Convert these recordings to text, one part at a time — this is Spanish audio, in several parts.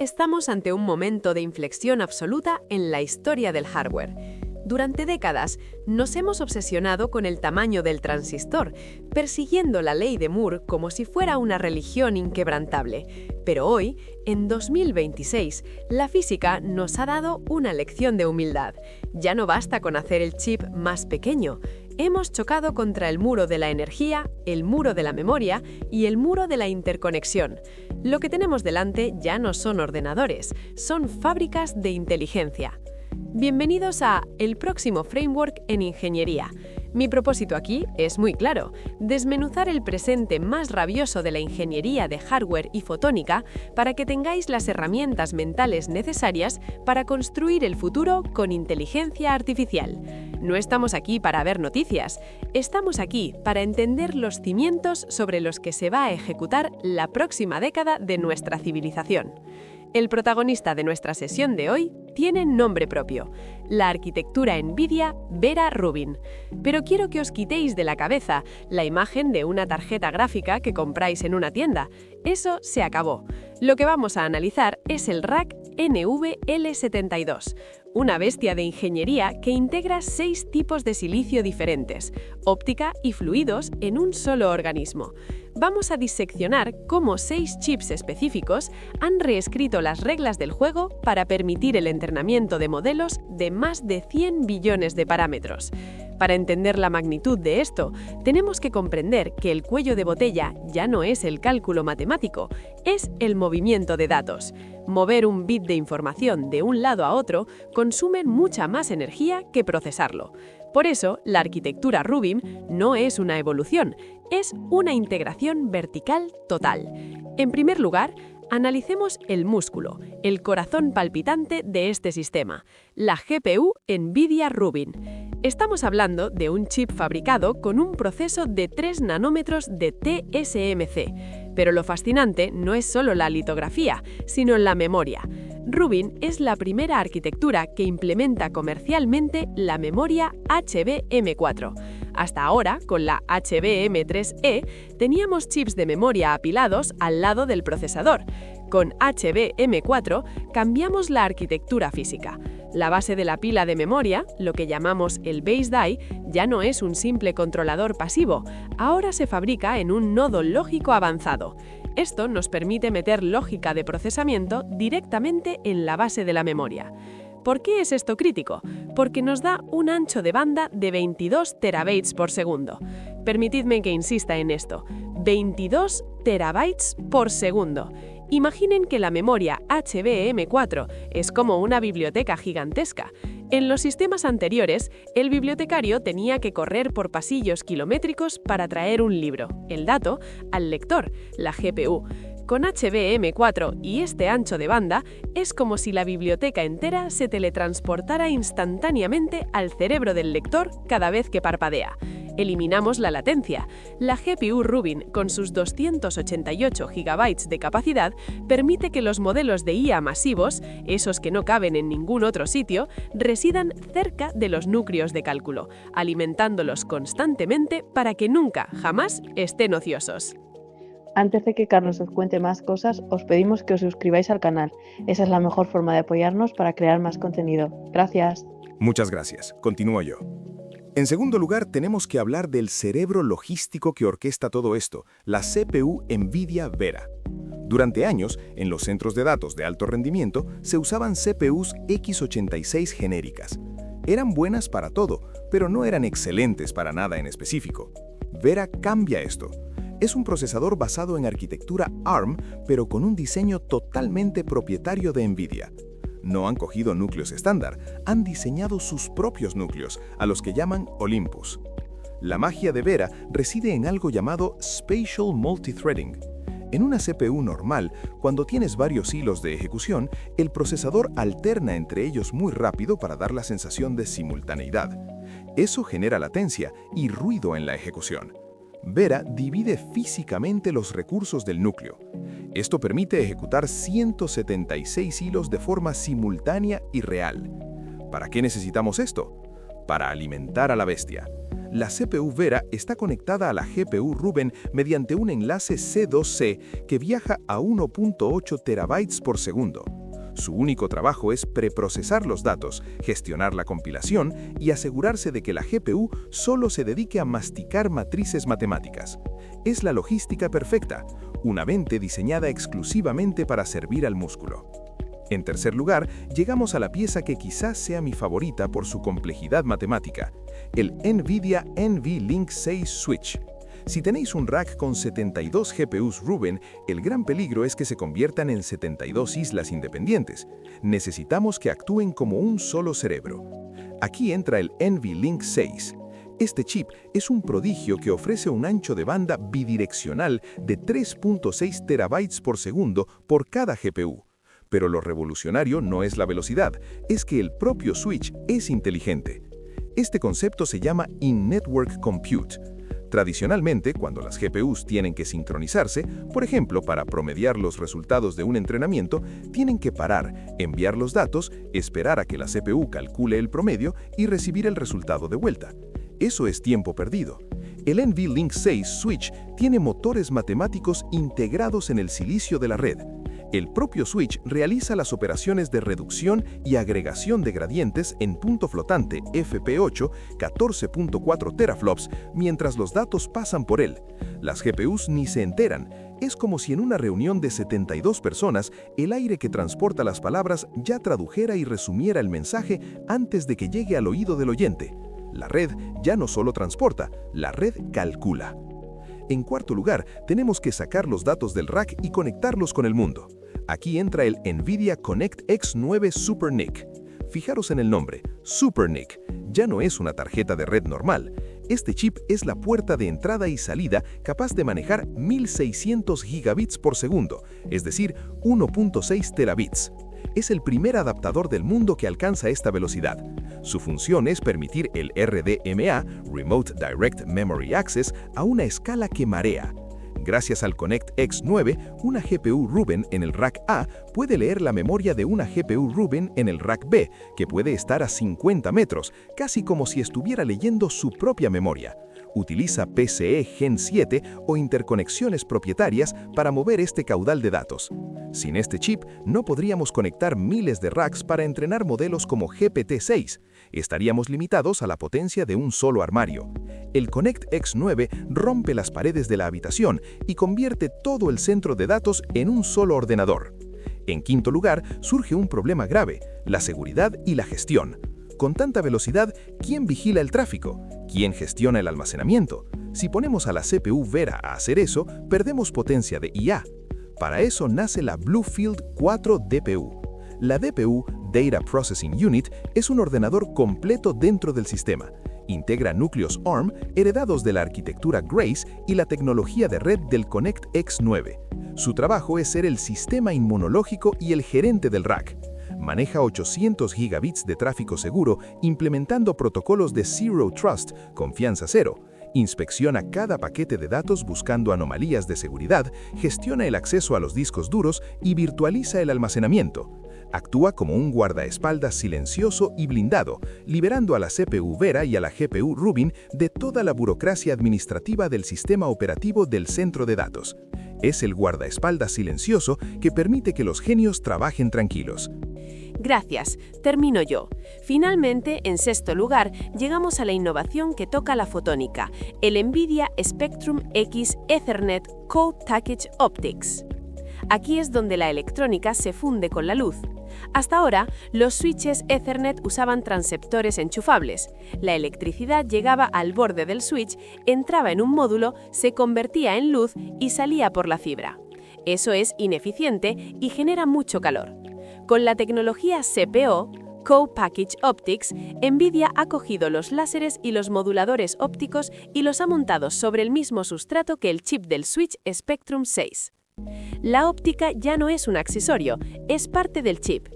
estamos ante un momento de inflexión absoluta en la historia del hardware. Durante décadas nos hemos obsesionado con el tamaño del transistor, persiguiendo la ley de Moore como si fuera una religión inquebrantable. Pero hoy, en 2026, la física nos ha dado una lección de humildad. Ya no basta con hacer el chip más pequeño. Hemos chocado contra el muro de la energía, el muro de la memoria y el muro de la interconexión. Lo que tenemos delante ya no son ordenadores, son fábricas de inteligencia. Bienvenidos a El próximo framework en ingeniería. Mi propósito aquí es muy claro: desmenuzar el presente más rabioso de la ingeniería de hardware y fotónica para que tengáis las herramientas mentales necesarias para construir el futuro con inteligencia artificial. No estamos aquí para ver noticias, estamos aquí para entender los cimientos sobre los que se va a ejecutar la próxima década de nuestra civilización. El protagonista de nuestra sesión de hoy tiene nombre propio: la arquitectura NVIDIA Vera Rubin. Pero quiero que os quitéis de la cabeza la imagen de una tarjeta gráfica que compráis en una tienda. Eso se acabó. Lo que vamos a analizar es el rack NVL72, una bestia de ingeniería que integra 6 tipos de silicio diferentes, óptica y fluidos en un solo organismo. Vamos a diseccionar cómo 6 chips específicos han reescrito las reglas del juego para permitir el entrenamiento de modelos de más de 100 billones de parámetros. Para entender la magnitud de esto, tenemos que comprender que el cuello de botella ya no es el cálculo matemático, es el movimiento de datos. Mover un bit de información de un lado a otro consume mucha más energía que procesarlo. Por eso, la arquitectura Rubin no es una evolución, es una integración vertical total. En primer lugar, analicemos el músculo, el corazón palpitante de este sistema, la GPU NVIDIA Rubin. Estamos hablando de un chip fabricado con un proceso de 3 nanómetros de TSMC. Pero lo fascinante no es solo la litografía, sino la memoria. Rubin es la primera arquitectura que implementa comercialmente la memoria HBM4. Hasta ahora, con la HBM3E, teníamos chips de memoria apilados al lado del procesador. Con HBM4 cambiamos la arquitectura física. La base de la pila de memoria, lo que llamamos el base die, ya no es un simple controlador pasivo, ahora se fabrica en un nodo lógico avanzado. Esto nos permite meter lógica de procesamiento directamente en la base de la memoria. ¿Por qué es esto crítico? Porque nos da un ancho de banda de 22 terabytes por segundo. Permitidme que insista en esto: 22 terabytes por segundo. Imaginen que la memoria HBM4 es como una biblioteca gigantesca. En los sistemas anteriores, el bibliotecario tenía que correr por pasillos kilométricos para traer un libro, el dato, al lector, la GPU. Con HBM4 y este ancho de banda, es como si la biblioteca entera se teletransportara instantáneamente al cerebro del lector cada vez que parpadea. Eliminamos la latencia. La GPU Rubin, con sus 288 GB de capacidad, permite que los modelos de IA masivos, esos que no caben en ningún otro sitio, residan cerca de los núcleos de cálculo, alimentándolos constantemente para que nunca, jamás, estén ociosos. Antes de que Carlos os cuente más cosas, os pedimos que os suscribáis al canal. Esa es la mejor forma de apoyarnos para crear más contenido. Gracias. Muchas gracias. Continúo yo. En segundo lugar, tenemos que hablar del cerebro logístico que orquesta todo esto, la CPU NVIDIA Vera. Durante años, en los centros de datos de alto rendimiento, se usaban CPUs x86 genéricas. Eran buenas para todo, pero no eran excelentes para nada en específico. Vera cambia esto. Es un procesador basado en arquitectura ARM, pero con un diseño totalmente propietario de NVIDIA. No han cogido núcleos estándar, han diseñado sus propios núcleos, a los que llaman Olympus. La magia de Vera reside en algo llamado Spatial Multithreading. En una CPU normal, cuando tienes varios hilos de ejecución, el procesador alterna entre ellos muy rápido para dar la sensación de simultaneidad. Eso genera latencia y ruido en la ejecución. Vera divide físicamente los recursos del núcleo. Esto permite ejecutar 176 hilos de forma simultánea y real. ¿Para qué necesitamos esto? Para alimentar a la bestia. La CPU Vera está conectada a la GPU Rubin mediante un enlace C2C que viaja a 1.8 terabytes por segundo. Su único trabajo es preprocesar los datos, gestionar la compilación y asegurarse de que la GPU solo se dedique a masticar matrices matemáticas. Es la logística perfecta, una mente diseñada exclusivamente para servir al músculo. En tercer lugar, llegamos a la pieza que quizás sea mi favorita por su complejidad matemática, el NVIDIA NVLink 6 Switch. Si tenéis un rack con 72 GPUs Rubin, el gran peligro es que se conviertan en 72 islas independientes. Necesitamos que actúen como un solo cerebro. Aquí entra el NVLink 6. Este chip es un prodigio que ofrece un ancho de banda bidireccional de 3.6 terabytes por segundo por cada GPU. Pero lo revolucionario no es la velocidad, es que el propio switch es inteligente. Este concepto se llama In-Network Compute. Tradicionalmente, cuando las GPUs tienen que sincronizarse, por ejemplo, para promediar los resultados de un entrenamiento, tienen que parar, enviar los datos, esperar a que la CPU calcule el promedio y recibir el resultado de vuelta. Eso es tiempo perdido. El NVLink 6 Switch tiene motores matemáticos integrados en el silicio de la red. El propio switch realiza las operaciones de reducción y agregación de gradientes en punto flotante FP8 14.4 teraflops mientras los datos pasan por él. Las GPUs ni se enteran. Es como si en una reunión de 72 personas el aire que transporta las palabras ya tradujera y resumiera el mensaje antes de que llegue al oído del oyente. La red ya no solo transporta, la red calcula. En cuarto lugar, tenemos que sacar los datos del rack y conectarlos con el mundo. Aquí entra el NVIDIA Connect X9 SuperNIC. Fijaros en el nombre, SuperNIC. Ya no es una tarjeta de red normal. Este chip es la puerta de entrada y salida capaz de manejar 1600 gigabits por segundo, es decir, 1.6 terabits. Es el primer adaptador del mundo que alcanza esta velocidad. Su función es permitir el RDMA, Remote Direct Memory Access, a una escala que marea. Gracias al Connect X9, una GPU Rubin en el rack A puede leer la memoria de una GPU Rubin en el rack B, que puede estar a 50 metros, casi como si estuviera leyendo su propia memoria. Utiliza PCE Gen 7 o interconexiones propietarias para mover este caudal de datos. Sin este chip, no podríamos conectar miles de racks para entrenar modelos como GPT-6. Estaríamos limitados a la potencia de un solo armario. El Connect X9 rompe las paredes de la habitación y convierte todo el centro de datos en un solo ordenador. En quinto lugar, surge un problema grave, la seguridad y la gestión. Con tanta velocidad, ¿quién vigila el tráfico? ¿Quién gestiona el almacenamiento? Si ponemos a la CPU Vera a hacer eso, perdemos potencia de IA. Para eso nace la Bluefield 4 DPU. La DPU, Data Processing Unit, es un ordenador completo dentro del sistema. Integra núcleos ARM heredados de la arquitectura Grace y la tecnología de red del Connect X9. Su trabajo es ser el sistema inmunológico y el gerente del rack. Maneja 800 gigabits de tráfico seguro implementando protocolos de Zero Trust, confianza cero. Inspecciona cada paquete de datos buscando anomalías de seguridad, gestiona el acceso a los discos duros y virtualiza el almacenamiento. Actúa como un guardaespaldas silencioso y blindado, liberando a la CPU Vera y a la GPU Rubin de toda la burocracia administrativa del sistema operativo del centro de datos. Es el guardaespaldas silencioso que permite que los genios trabajen tranquilos. Gracias, termino yo. Finalmente, en sexto lugar, llegamos a la innovación que toca la fotónica, el NVIDIA Spectrum X Ethernet Co-Package Optics. Aquí es donde la electrónica se funde con la luz. Hasta ahora, los switches Ethernet usaban transceptores enchufables. La electricidad llegaba al borde del switch, entraba en un módulo, se convertía en luz y salía por la fibra. Eso es ineficiente y genera mucho calor. Con la tecnología CPO, Co-Package Optics, NVIDIA ha cogido los láseres y los moduladores ópticos y los ha montado sobre el mismo sustrato que el chip del switch Spectrum 6. La óptica ya no es un accesorio, es parte del chip.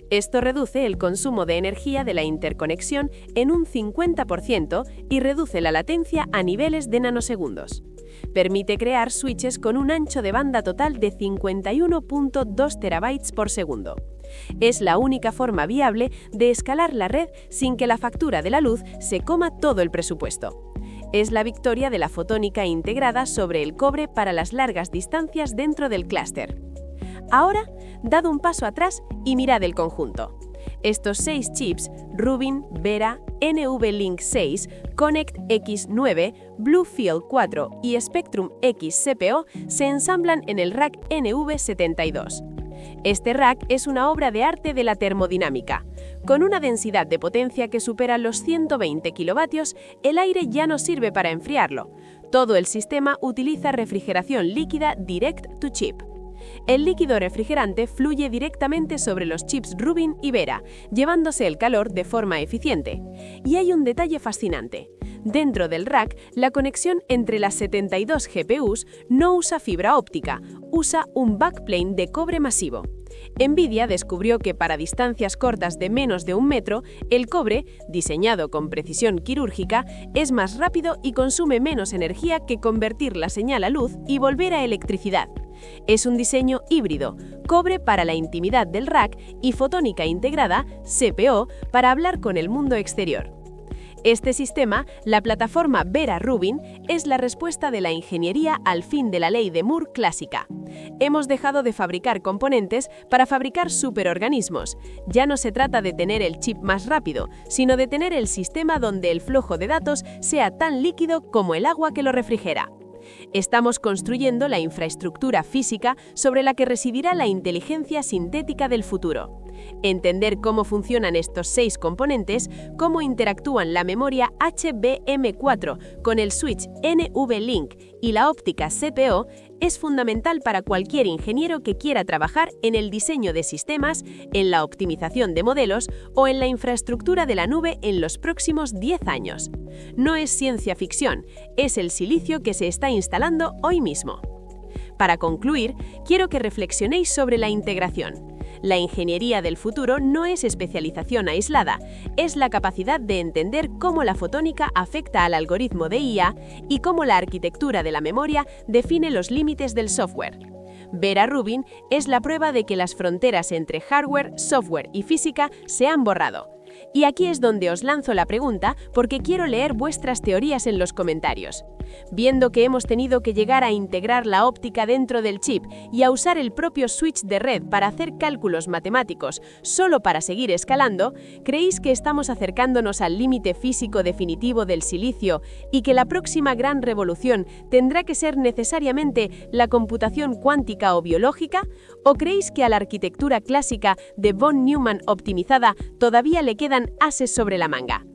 Esto reduce el consumo de energía de la interconexión en un 50% y reduce la latencia a niveles de nanosegundos. Permite crear switches con un ancho de banda total de 51.2 terabytes por segundo. Es la única forma viable de escalar la red sin que la factura de la luz se coma todo el presupuesto. Es la victoria de la fotónica integrada sobre el cobre para las largas distancias dentro del clúster. Ahora, dad un paso atrás y mirad el conjunto. Estos 6 chips, Rubin, Vera, NVLink 6, Connect X9, Bluefield 4 y Spectrum X CPO se ensamblan en el rack NV72. Este rack es una obra de arte de la termodinámica. Con una densidad de potencia que supera los 120 kilovatios, el aire ya no sirve para enfriarlo. Todo el sistema utiliza refrigeración líquida direct to chip. El líquido refrigerante fluye directamente sobre los chips Rubin y Vera, llevándose el calor de forma eficiente. Y hay un detalle fascinante. Dentro del rack, la conexión entre las 72 GPUs no usa fibra óptica, usa un backplane de cobre masivo. NVIDIA descubrió que para distancias cortas de menos de 1 metro, el cobre, diseñado con precisión quirúrgica, es más rápido y consume menos energía que convertir la señal a luz y volver a electricidad. Es un diseño híbrido, cobre para la intimidad del rack y fotónica integrada, CPO, para hablar con el mundo exterior. Este sistema, la plataforma Vera Rubin, es la respuesta de la ingeniería al fin de la ley de Moore clásica. Hemos dejado de fabricar componentes para fabricar superorganismos. Ya no se trata de tener el chip más rápido, sino de tener el sistema donde el flujo de datos sea tan líquido como el agua que lo refrigera. Estamos construyendo la infraestructura física sobre la que residirá la inteligencia sintética del futuro. Entender cómo funcionan estos 6 componentes, cómo interactúan la memoria HBM4 con el switch NVLink y la óptica CPO, es fundamental para cualquier ingeniero que quiera trabajar en el diseño de sistemas, en la optimización de modelos o en la infraestructura de la nube en los próximos 10 años. No es ciencia ficción, es el silicio que se está instalando hoy mismo. Para concluir, quiero que reflexionéis sobre la integración. La ingeniería del futuro no es especialización aislada, es la capacidad de entender cómo la fotónica afecta al algoritmo de IA y cómo la arquitectura de la memoria define los límites del software. Vera Rubin es la prueba de que las fronteras entre hardware, software y física se han borrado. Y aquí es donde os lanzo la pregunta porque quiero leer vuestras teorías en los comentarios. Viendo que hemos tenido que llegar a integrar la óptica dentro del chip y a usar el propio switch de red para hacer cálculos matemáticos solo para seguir escalando, ¿creéis que estamos acercándonos al límite físico definitivo del silicio y que la próxima gran revolución tendrá que ser necesariamente la computación cuántica o biológica? ¿O creéis que a la arquitectura clásica de von Neumann optimizada todavía le quedan ases sobre la manga?